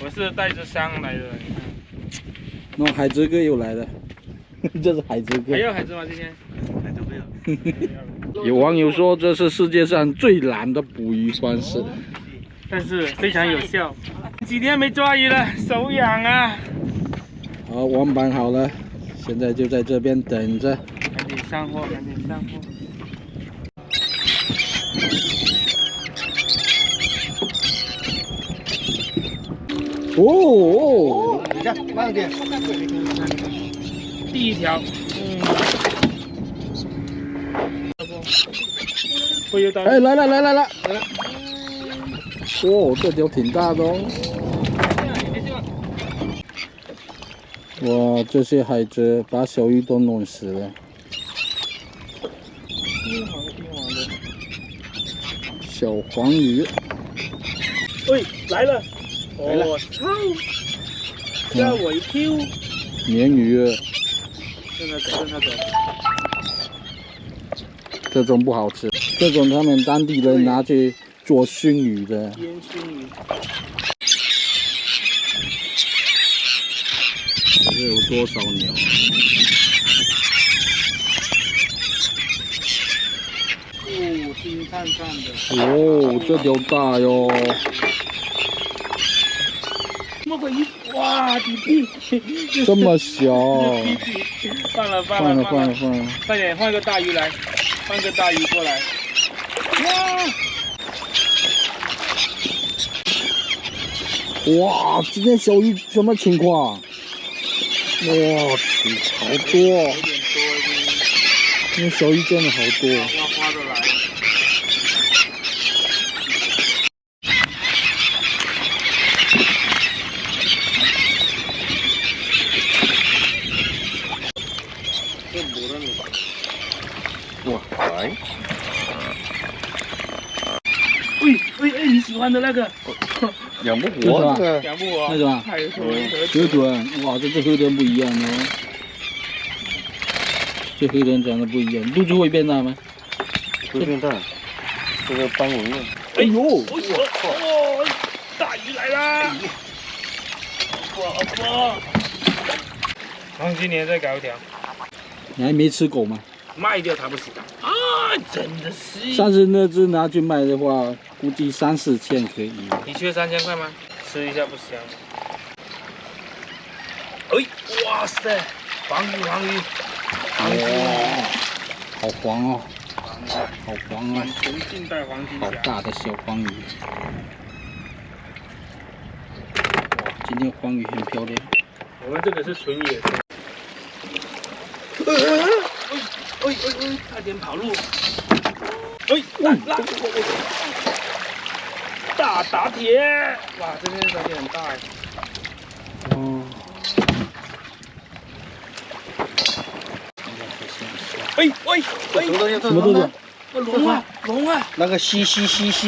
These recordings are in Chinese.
我是带着伤来的，你看。那海蜇哥又来了，这是海蜇哥。还要海蜇吗？今天？海蜇没有。有网友说这是世界上最难的捕鱼方式，但是非常有效。几天没抓鱼了，手痒啊！好，网板好了，现在就在这边等着。赶紧上货，赶紧上货。哦，等一下，慢点。第一条，会有到。哎，来了来了来了！哦，这条挺大的哦。哇，这些海蜇把小鱼都弄死了。小黄鱼。喂，来了！来了我操！吓我一跳！鲶鱼，让它走，让它走。这种不好吃，这种他们当地人拿去做熏鱼的。烟熏鱼。这有多少鸟？哦，金灿灿的。哦，这条大哟。什么鬼鱼？哇，底屁！这么小。放了，放了，快点换个大鱼来，换个大鱼过来。哇，今天小鱼什么情况？哇，好多！有点多，今天小鱼真的好多。哗哗的来。哇，来！喂，你喜欢的那个养不活这个。养不活，那个啊海豚，河豚，哇，这河豚不一样哦。这河豚长得不一样，肚子会变大吗？会变大，这个斑纹了。哎呦，哇，大鱼来啦！哇！然后今年再搞一条，你还没吃够吗？卖掉它不行啊！真的是。上次那只拿去卖的话，估计3、4千可以。你缺3000块吗？吃一下不香吗？哎，哇塞，黄鱼，哇，好黄哦，好黄哦满，城尽带黄金好甲。大的小黄鱼。哇，今天黄鱼很漂亮。我们这个是纯野生。快点跑路！大打铁！哇，这边打铁很大哎。哦。什么东西？什么东西？龙啊！那个吸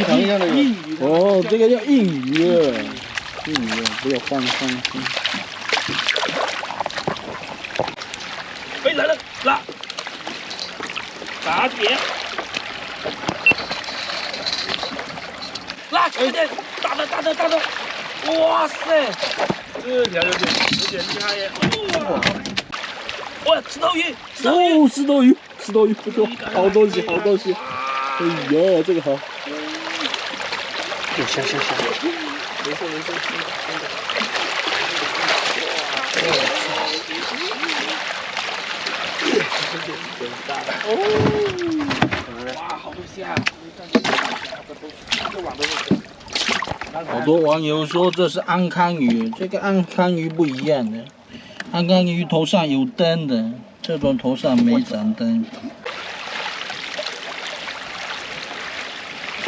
盘一样的。硬鱼。哦，这个叫硬鱼，硬鱼，不要放。哎，来了，拉！打铁！拉，快点！大的！哇塞，这条有点厉害耶！哇，石头鱼！哦，石头鱼不错，好东西。哎呦，这个好。下。没事。哇，好多虾！这网都是。好多网友说这是安康鱼，这个安康鱼不一样的，安康鱼头上有灯的，这种头上没长灯。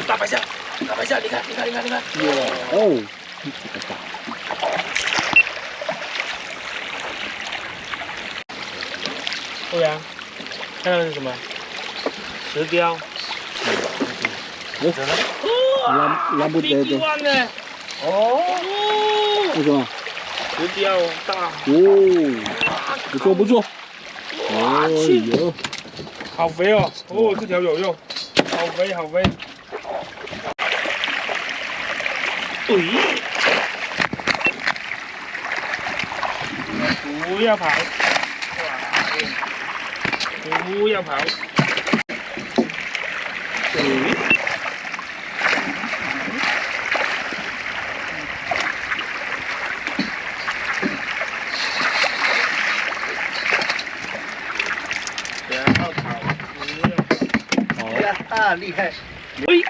大白虾，你看。哦，欧阳，看到的是什么？石雕。拉不得的。呢？哦，为什么？石雕大。哦，不错。哎呦，好肥哦！哦，这条有用，好肥。不要跑！哇，不要跑！不要跑！不要跑！啊，厉害！喂，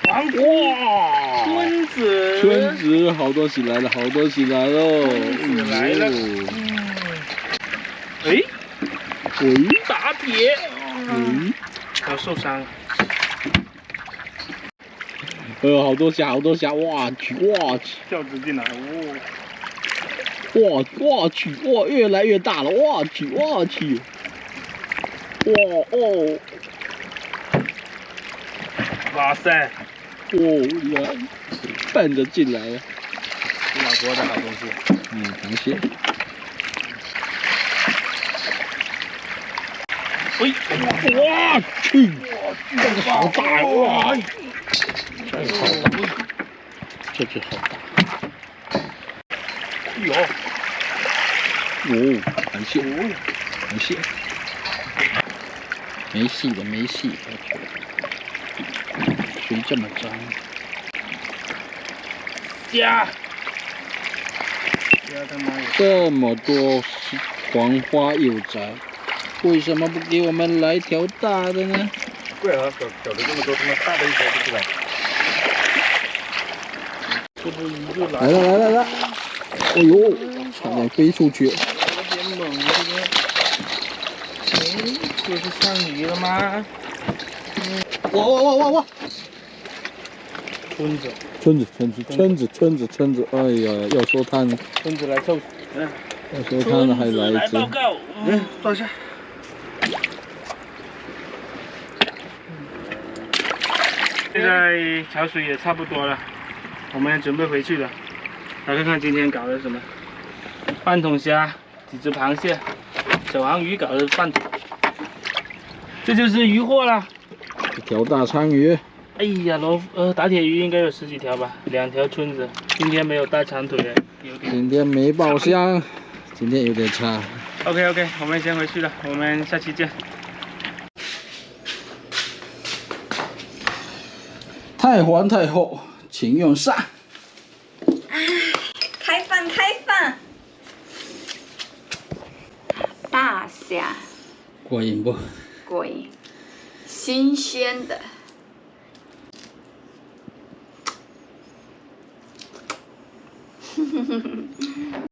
黄瓜！村子，村子好多起来了，好多起来喽！村子来了。哎，打铁，要受伤了。好多虾，好多虾！哇去，跳直进来，哇，越来越大了！哇去，哇塞，呀，奔着进来了。是老婆的好东西。螃蟹。喂，哇去，这个好大哇！这只好大。有。螃蟹，没戏的，水这么脏。虾他妈的！这么多黄花幼崽，为什么不给我们来条大的呢？怪啊，小的这么多，他妈大的一条不知道。这不鱼就来来！哎呦，差点飞出去。有点猛，这是上鱼了吗？哇！村子，哎呀，要收摊了。村子来凑，要收摊了，还来一只。报告，坐下。现在潮水也差不多了，我们准备回去了。来看看今天搞的什么：半桶虾，几只螃蟹，小黄鱼搞的半桶。这就是鱼货了。一条大鲳鱼。哎呀，打铁鱼应该有10几条吧，2条村子。今天没有大长腿，有点。今天没爆香，今天有点差。OK， 我们先回去了，我们下期见。太皇太后，请用膳。开饭！大虾，过瘾不？过瘾，新鲜的。